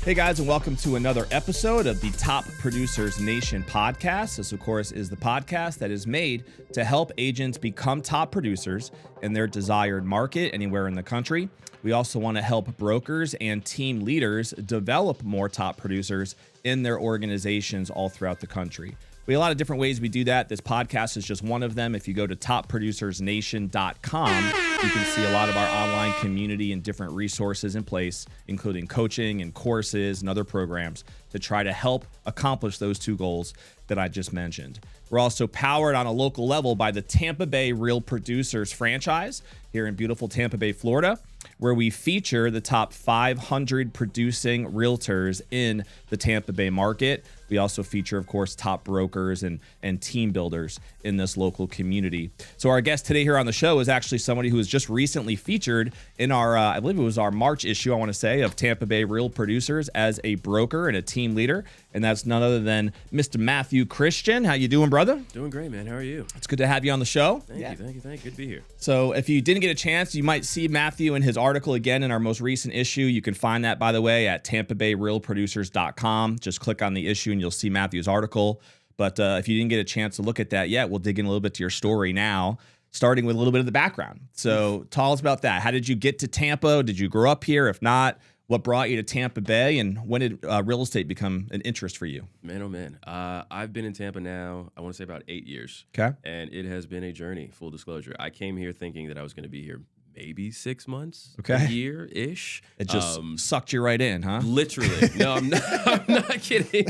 Hey guys, and welcome to another episode of the Top Producers Nation podcast. This, of course, is the podcast that is made to help agents become top producers in their desired market anywhere in the country. We also want to help brokers and team leaders develop more top producers in their organizations all throughout the country. We have a lot of different ways we do that. This podcast is just one of them. If you go to topproducersnation.com, you can see a lot of our online community and different resources in place, including coaching and courses and other programs to try to help accomplish those two goals that I just mentioned. We're also powered on a local level by the Tampa Bay Real Producers franchise here in beautiful Tampa Bay, Florida, where we feature the top 500 producing realtors in the Tampa Bay market. We also feature, of course, top brokers and team builders in this local community. So our guest today here on the show is actually somebody who was just recently featured in our, I believe it was our March issue, I want to say, of Tampa Bay Real Producers as a broker and a team leader. And that's none other than Mr. Matthew Christian. How you doing, brother? Doing great, man. How are you? It's good to have you on the show. Thank you. Good to be here. So if you didn't get a chance, you might see Matthew in his article again in our most recent issue. You can find that, by the way, at tampabayrealproducers.com. Just click on the issue and you'll see Matthew's article. But if you didn't get a chance to look at that yet, we'll dig in a little bit to your story now, starting with a little bit of the background. So tell us about that. How did you get to Tampa? Did you grow up here? If not, what brought you to Tampa Bay, and when did real estate become an interest for you? Man, oh man. I've been in Tampa now, I want to say about 8 years. Okay. And it has been a journey, full disclosure. I came here thinking that I was going to be here maybe 6 months, okay, a year-ish. It just sucked you right in, huh? Literally. No, I'm not kidding,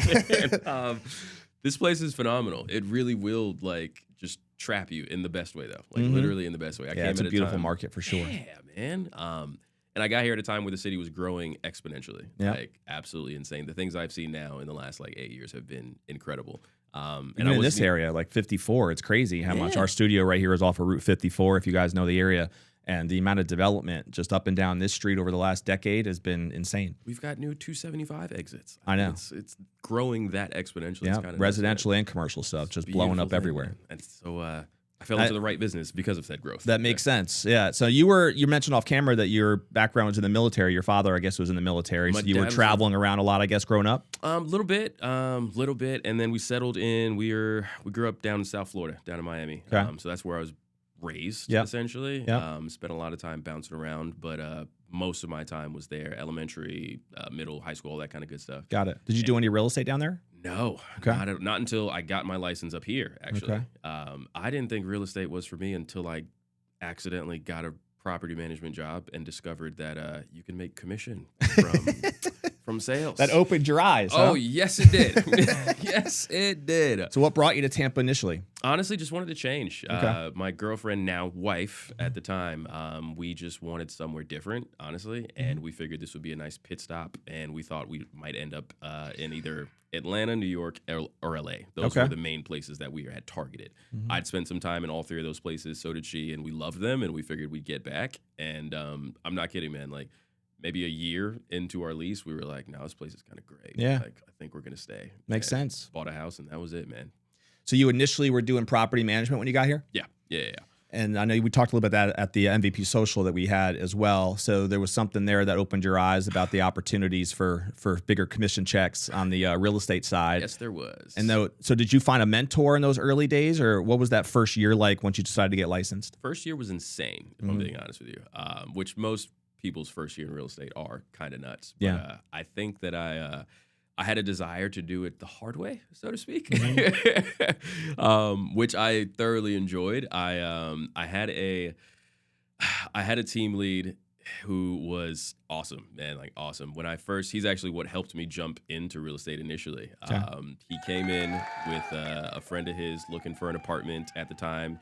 man. This place is phenomenal. It really will, just trap you in the best way, though. Literally in the best way. It's a beautiful market for sure. Yeah, man. And I got here at a time where the city was growing exponentially, absolutely insane. The things I've seen now in the last 8 years have been incredible. And in this area, 54, it's crazy how much. Our studio right here is off of Route 54, if you guys know the area. And the amount of development just up and down this street over the last decade has been insane. We've got new 275 exits. I know. It's growing that exponentially. Yeah, residential and commercial stuff just blowing up everywhere. Man. And so I fell into the right business because of said growth. That makes sense. Yeah. So you mentioned off camera that your background was in the military. Your father, I guess, was in the military. So you were traveling around a lot, I guess, growing up? Little bit. And then we settled in. We grew up down in South Florida, down in Miami. Okay. So that's where I was raised, essentially. Spent a lot of time bouncing around, but most of my time was there, elementary, middle, high school, all that kind of good stuff. Got it. Did you do any real estate down there? No, not until I got my license up here, actually. Okay. I didn't think real estate was for me until I accidentally got a property management job and discovered that you can make commission from sales. That opened your eyes, huh? Oh, yes, it did. Yes, it did. So what brought you to Tampa initially? Honestly, just wanted to change. Okay. My girlfriend, now wife at the time, we just wanted somewhere different, honestly, and we figured this would be a nice pit stop, and we thought we might end up in either Atlanta, New York, or LA. Those were the main places that we had targeted. I'd spent some time in all three of those places, so did she, and we loved them, and we figured we'd get back. And I'm not kidding, man. Maybe a year into our lease, we were like, no, this place is kind of great. Yeah. I think we're going to stay. Makes sense. Bought a house, and that was it, man. So you initially were doing property management when you got here? Yeah. And I know we talked a little bit about that at the MVP social that we had as well. So there was something there that opened your eyes about the opportunities for bigger commission checks on the real estate side. Yes, there was. And so did you find a mentor in those early days, or what was that first year like once you decided to get licensed? First year was insane, if I'm being honest with you, which most people's first year in real estate are kind of nuts. But I think that I had a desire to do it the hard way, so to speak, which I thoroughly enjoyed. I had a team lead who was awesome, man, awesome. He's actually what helped me jump into real estate initially. He came in with a friend of his looking for an apartment at the time.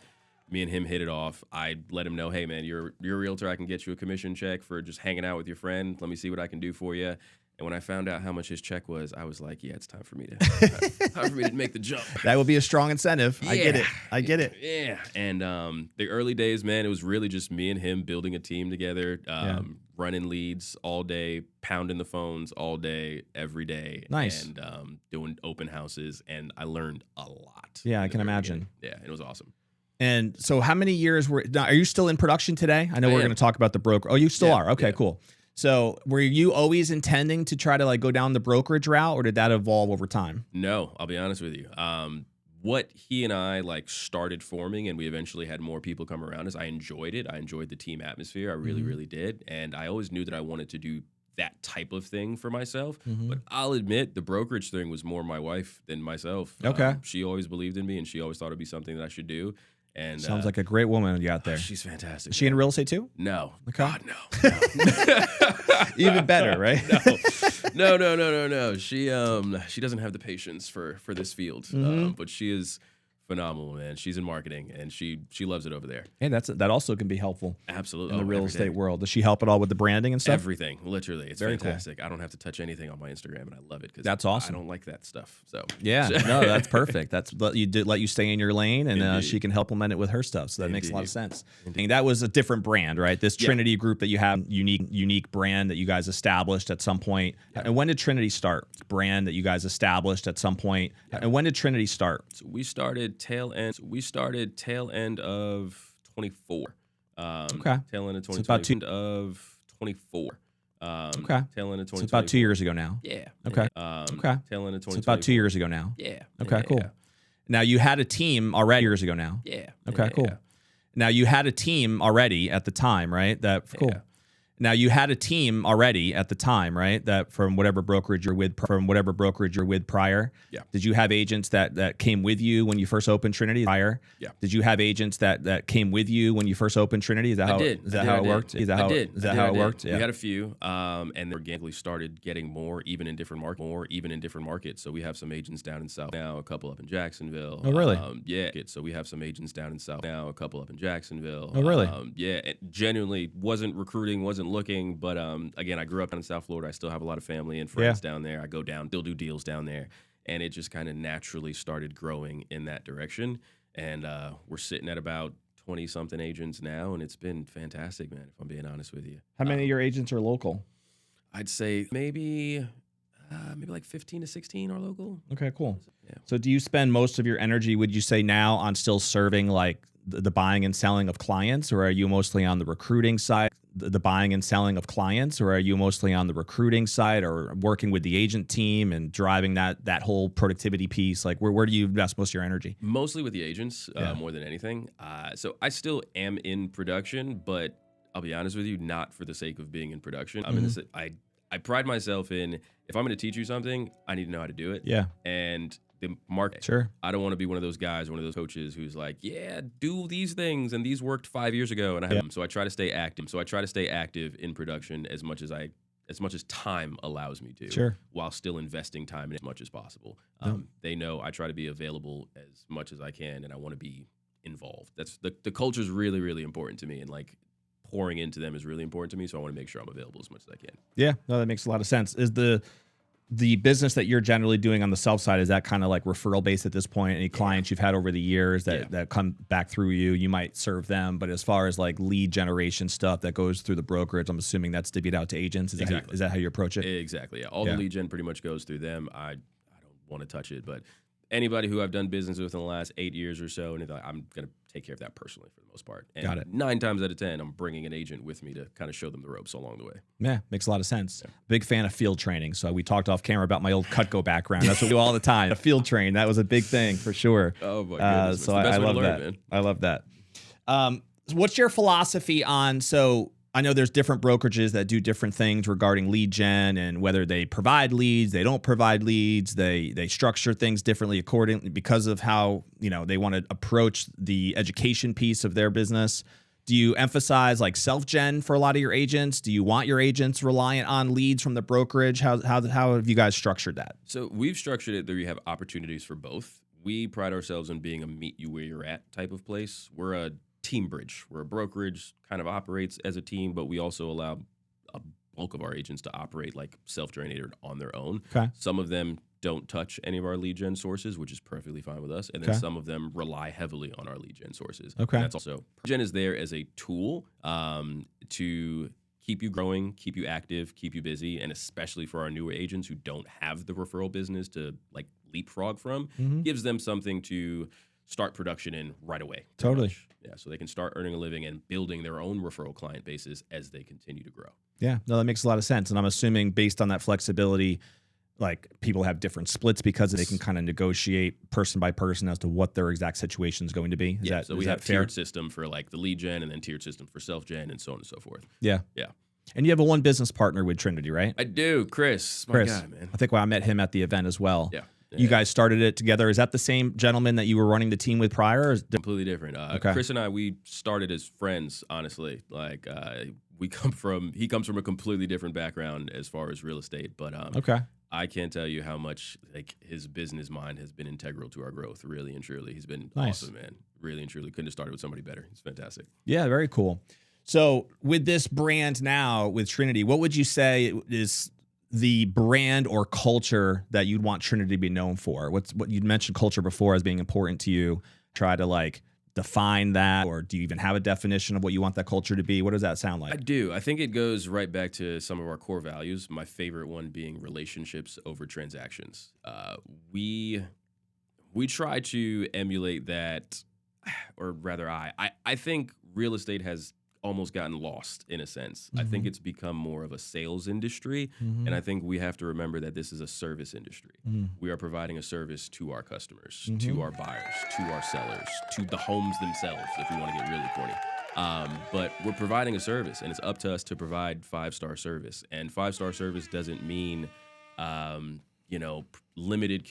Me and him hit it off. I let him know, hey, man, you're a realtor. I can get you a commission check for just hanging out with your friend. Let me see what I can do for you. And when I found out how much his check was, I was like, yeah, it's time for me to make the jump. That would be a strong incentive. Yeah. I get it. Yeah. And the early days, man, it was really just me and him building a team together, running leads all day, pounding the phones all day, every day. Nice. And doing open houses. And I learned a lot. Yeah, I can imagine. Yeah, it was awesome. And so how many years are you still in production today? I know we're going to talk about the broker. Oh, you still are? Okay, cool. So were you always intending to try to like go down the brokerage route, or did that evolve over time? No, I'll be honest with you. What he and I like started forming, and we eventually had more people come around us. I enjoyed it. I enjoyed the team atmosphere. I really, really did. And I always knew that I wanted to do that type of thing for myself. But I'll admit the brokerage thing was more my wife than myself. Okay. She always believed in me, and she always thought it'd be something that I should do. And Sounds like a great woman you got there. she's fantastic. Is she in real estate too? No. Okay. God, no. Even better, right? No. She doesn't have the patience for this field. But she is phenomenal, man. She's in marketing, and she loves it over there. Hey, that also can be helpful Absolutely. in the real every estate day. world. Does she help at all with the branding and stuff? Everything, literally. It's Very cool. fantastic. I don't have to touch anything on my Instagram, and I love it because That's awesome. I don't like that stuff. So Yeah, no, that's perfect. That's let you stay in your lane, and Indeed. she can help implement it with her stuff. So that makes a lot of Indeed. sense. And that was a different brand, right? This Trinity group that you have, unique brand that you guys established at some point. And when did Trinity start? Brand that you guys established at some point. And when did Trinity start? So we started tail end of 24. Okay. Tail end of 2024. So about two- of 24. Okay. Tail end of 2024. So it's about 2 years ago now. Yeah. Okay. Okay. Tail end of 2024. So it's about 2 years ago now. Yeah. Okay, Yeah. cool. Now you had a team already years ago now. Yeah. Okay, Yeah. cool. Now you had a team already at the time, right? Cool. Yeah. Now you had a team already at the time, right? That from whatever brokerage you're with prior. Yeah. Did you have agents that came with you when you first opened Trinity prior? Yeah. Did you have agents that came with you when you first opened Trinity? Is that how I did. Is that how it worked? Is that how I did. how it worked? We had a few, and they organically started getting more, even in different markets. So we have some agents down in South now, a couple up in Jacksonville. Oh, really? Yeah. So we have some agents down in South now, a couple up in Jacksonville. Oh, really? Yeah. It genuinely wasn't recruiting, wasn't looking, but again, I grew up down in South Florida. I still have a lot of family and friends down there. I go down, still do deals down there, and it just kind of naturally started growing in that direction. And we're sitting at about 20-something agents now, and it's been fantastic, man, if I'm being honest with you. How many of your agents are local? I'd say maybe like 15 to 16 are local. Okay, cool. Yeah. So do you spend most of your energy, would you say now, on still serving like the buying and selling of clients, or are you mostly on the recruiting side? The buying and selling of clients, or are you mostly on the recruiting side, or working with the agent team and driving that whole productivity piece? Like where do you invest most of your energy? Mostly with the agents, more than anything. So I still am in production, but I'll be honest with you, not for the sake of being in production. I pride myself in, if I'm going to teach you something, I need to know how to do it. Yeah. And the market. Sure. I don't want to be one of those guys, one of those coaches who's like, yeah, do these things, and these worked 5 years ago, and I have them. So I try to stay active in production as much as time allows me to, Sure, while still investing time in as much as possible. They know I try to be available as much as I can, and I want to be involved. That's the culture is really, really important to me, and like pouring into them is really important to me. So I want to make sure I'm available as much as I can. Yeah, no, that makes a lot of sense. Is the business that you're generally doing on the self side, is that kind of like referral based at this point? Any clients you've had over the years that come back through you might serve them, but as far as like lead generation stuff that goes through the brokerage, I'm assuming that's divvied out to agents. Is that how you approach it? Exactly. Yeah. All the lead gen pretty much goes through them. I don't want to touch it, but anybody who I've done business with in the last 8 years or so, and I'm going to take care of that personally for the most part. And Got it. 9 times out of 10, I'm bringing an agent with me to kind of show them the ropes along the way. Yeah, makes a lot of sense. Yeah. Big fan of field training. So we talked off camera about my old Cutco background. That's what we do all the time. A field train. That was a big thing for sure. Oh my goodness. So I love that. Man. I love that. What's your philosophy on, so I know there's different brokerages that do different things regarding lead gen, and whether they provide leads, they don't provide leads, they structure things differently accordingly because of how, they want to approach the education piece of their business. Do you emphasize like self-gen for a lot of your agents? Do you want your agents reliant on leads from the brokerage? How have you guys structured that? So we've structured it that we have opportunities for both. We pride ourselves on being a meet you where you're at type of place. We're a team bridge, where a brokerage kind of operates as a team, but we also allow a bulk of our agents to operate like self-generated on their own. Okay. Some of them don't touch any of our lead gen sources, which is perfectly fine with us. And then some of them rely heavily on our lead gen sources. Okay. And that's also, gen is there as a tool to keep you growing, keep you active, keep you busy, and especially for our newer agents who don't have the referral business to like leapfrog from, gives them something to start production in right away. Totally. Yeah, so they can start earning a living and building their own referral client bases as they continue to grow. Yeah, no, that makes a lot of sense. And I'm assuming based on that flexibility, like people have different splits because they can kind of negotiate person by person as to what their exact situation is going to be. So we have tiered system for like the lead gen and then tiered system for self gen and so on and so forth. Yeah. Yeah. And you have a one business partner with Trinity, right? I do. Chris. My guy, man. I think I met him at the event as well. Yeah. You guys started it together. Is that the same gentleman that you were running the team with prior? Or is completely different. Chris and I, we started as friends, honestly. Like he comes from a completely different background as far as real estate. But I can't tell you how much like his business mind has been integral to our growth, really and truly. He's been awesome, man. Really and truly. Couldn't have started with somebody better. He's fantastic. Yeah, very cool. So with this brand now, with Trinity, what would you say is the brand or culture that you'd want Trinity to be known for? What you'd mentioned culture before as being important to you. Try to like define that, or do you even have a definition of what you want that culture to be? What does that sound like? I do. I think it goes right back to some of our core values. My favorite one being relationships over transactions. We try to emulate that, or rather I think real estate has almost gotten lost in a sense. I think it's become more of a sales industry, and I think we have to remember that this is a service industry. We are providing a service to our customers, to our buyers, to our sellers, to the homes themselves, if we want to get really corny. But we're providing a service, and it's up to us to provide 5-star service. And 5-star service doesn't mean limited